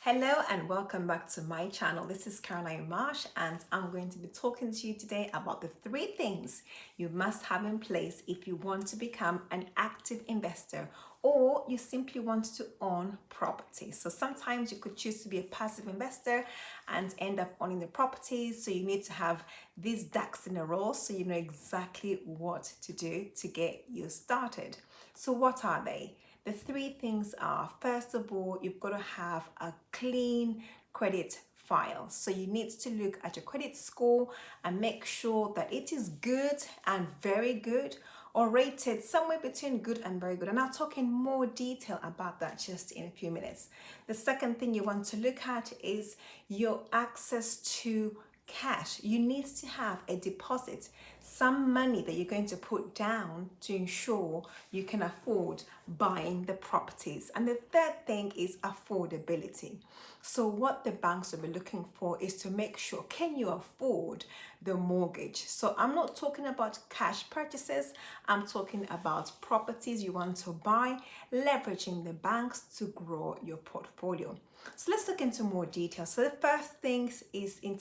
Hello and welcome back to my channel. This is Caroline Marsh and I'm going to be talking to you today about the 3 things you must have in place if you want to become an active investor or you simply want to own property. So sometimes you could choose to be a passive investor and end up owning the properties. So you need to have these ducks in a row so you know exactly what to do to get you started. So what are they? The 3 things are, first of all, you've got to have a clean credit file. So you need to look at your credit score and make sure that it is good and very good or rated somewhere between good and very good. And I'll talk in more detail about that just in a few minutes. The second thing you want to look at is your access to cash. You need to have a deposit, some money that you're going to put down to ensure you can afford buying the properties. And the third thing is affordability. So what the banks will be looking for is to make sure, can you afford the mortgage? So I'm not talking about cash purchases, I'm talking about properties you want to buy, leveraging the banks to grow your portfolio. So let's look into more detail. So the first thing is in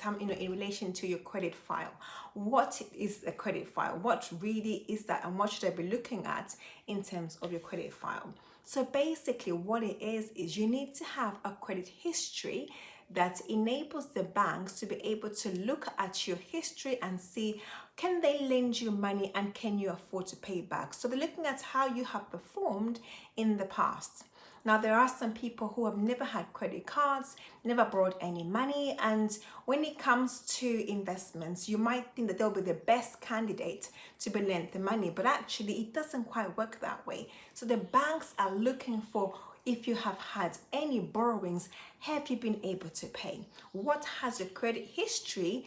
relation to your credit file. What is a credit file? What really is that, and what should I be looking at in terms of your credit file? So basically what it is you need to have a credit history that enables the banks to be able to look at your history and see, can they lend you money and can you afford to pay back? So they're looking at how you have performed in the past. Now, there are some people who have never had credit cards, never borrowed any money, and when it comes to investments, you might think that they'll be the best candidate to be lent the money, but actually it doesn't quite work that way. So the banks are looking for, if you have had any borrowings, have you been able to pay? What has your credit history,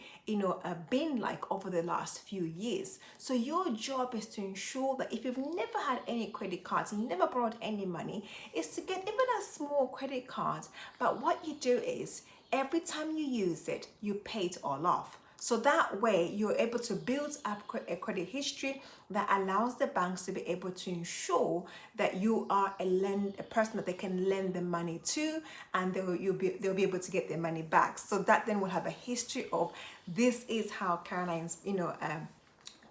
been like over the last few years? So your job is to ensure that if you've never had any credit cards, you never borrowed any money, is to get even a small credit card. But what you do is every time you use it, you pay it all off. So that way you're able to build up a credit history that allows the banks to be able to ensure that you are a person that they can lend the money to, and they'll be able to get their money back. So that then will have a history of, this is how Caroline's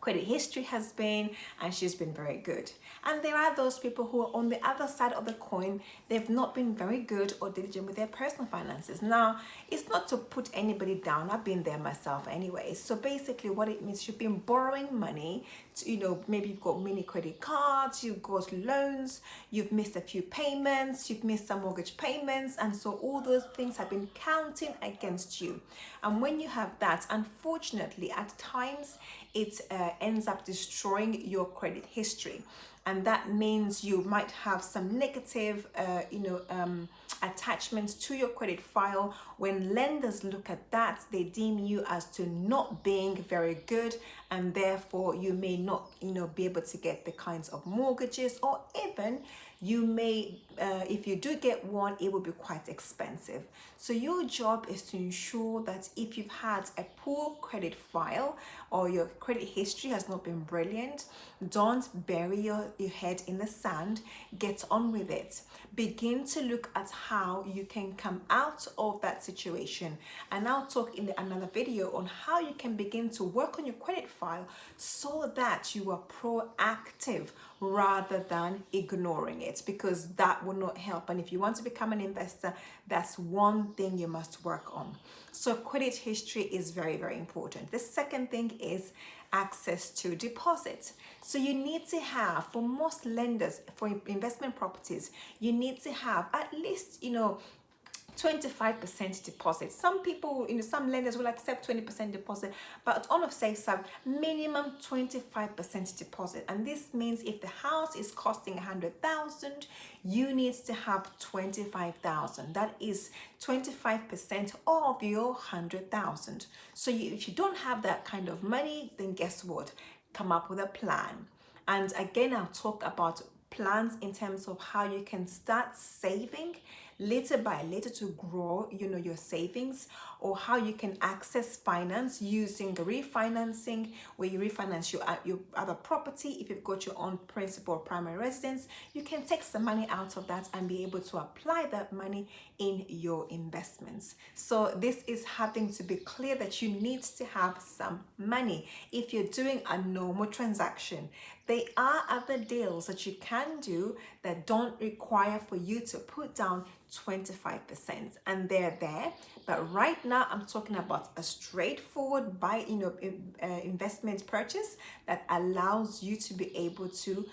credit history has been, and she's been very good. And there are those people who are on the other side of the coin. They've not been very good or diligent with their personal finances. Now, it's not to put anybody down, I've been there myself anyway. So basically what it means, you've been borrowing money to, maybe you've got mini credit cards, you've got loans, you've missed a few payments, you've missed some mortgage payments, and so all those things have been counting against you. And when you have that, unfortunately at times it ends up destroying your credit history. And that means you might have some negative attachments to your credit file. When lenders look at that, they deem you as to not being very good, and therefore you may not be able to get the kinds of mortgages, or even you may if you do get one, it will be quite expensive. So your job is to ensure that if you've had a poor credit file or your credit history has not been brilliant, don't bury your head in the sand. Get on with it. Begin to look at how you can come out of that situation, and I'll talk in another video on how you can begin to work on your credit file so that you are proactive rather than ignoring it, because that will not help. And if you want to become an investor, that's one thing you must work on. So credit history is very, very important. The second thing is access to deposits. So you need to have, for most lenders, for investment properties, you need to have at least 25% deposit. Some people, some lenders will accept 20% deposit, but on a safe side, minimum 25% deposit. And this means if the house is costing 100,000, you need to have 25,000. That is 25% of your 100,000. So if you don't have that kind of money, then guess what? Come up with a plan. And again, I'll talk about plans in terms of how you can start saving little by little to grow, your savings, or how you can access finance using the refinancing, where you refinance your other property. If you've got your own principal or primary residence, you can take some money out of that and be able to apply that money in your investments. So this is having to be clear that you need to have some money. If you're doing a normal transaction, there are other deals that you can do that don't require for you to put down 25%, and they're there. But right now I'm talking about a straightforward investment purchase that allows you to be able to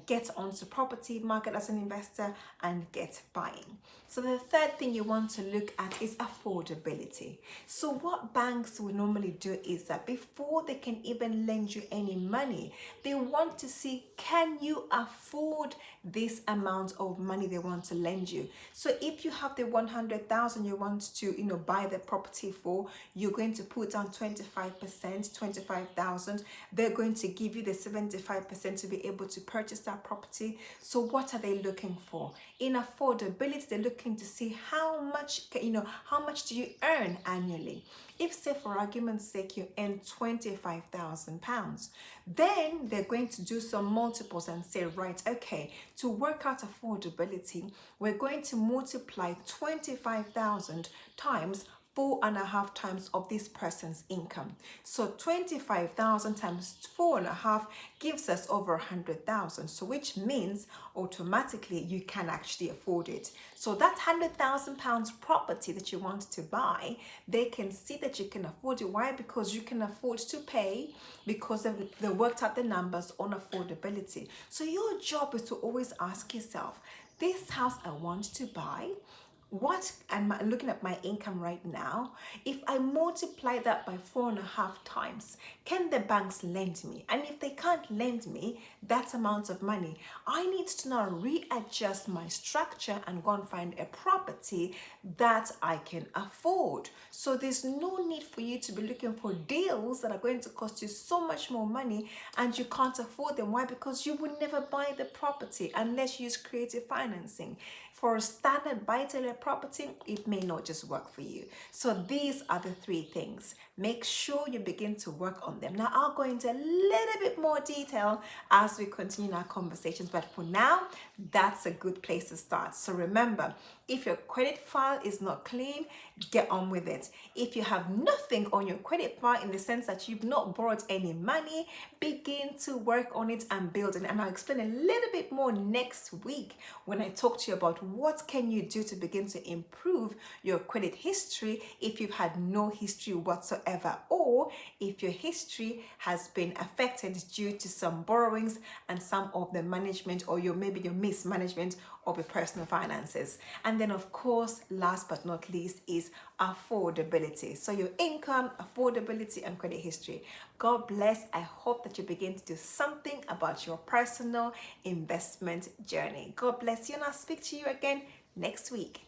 get onto property market as an investor and get buying. So the third thing you want to look at is affordability. So what banks will normally do is that before they can even lend you any money, they want to see, can you afford this amount of money they want to lend you? So if you have the 100,000 you want to buy the property for, you're going to put down 25%, 25,000. They're going to give you the 75% to be able to purchase that property. So what are they looking for? In affordability, they're looking to see how much do you earn annually. If, say, for argument's sake, you earn £25,000, then they're going to do some multiples and say, right, okay, to work out affordability, we're going to multiply 25,000 times 4.5 times of this person's income. So 25,000 times 4.5 gives us over 100,000. So which means automatically you can actually afford it. So that £100,000 property that you want to buy, they can see that you can afford it. Why? Because you can afford to pay, because they worked out the numbers on affordability. So your job is to always ask yourself, this house I want to buy, what am I looking at my income right now? If I multiply that by 4.5 times, can the banks lend me? And if they can't lend me that amount of money, I need to now readjust my structure and go and find a property that I can afford. So there's no need for you to be looking for deals that are going to cost you so much more money and you can't afford them. Why? Because you would never buy the property unless you use creative financing. For a standard buy-to-let property, it may not just work for you. So these are the 3 things. Make sure you begin to work on them. Now, I'll go into a little bit more detail as we continue our conversations, but for now, that's a good place to start. So remember, if your credit file is not clean, get on with it. If you have nothing on your credit file, in the sense that you've not borrowed any money, begin to work on it and build it. And I'll explain a little bit more next week when I talk to you about what can you do to begin to improve your credit history if you've had no history whatsoever, or if your history has been affected due to some borrowings and some of the management, or maybe your mismanagement of your personal finances. And then, of course, last but not least is affordability. So your income, affordability, and credit history. God bless. I hope that you begin to do something about your personal investment journey. God bless you, and I'll speak to you again next week.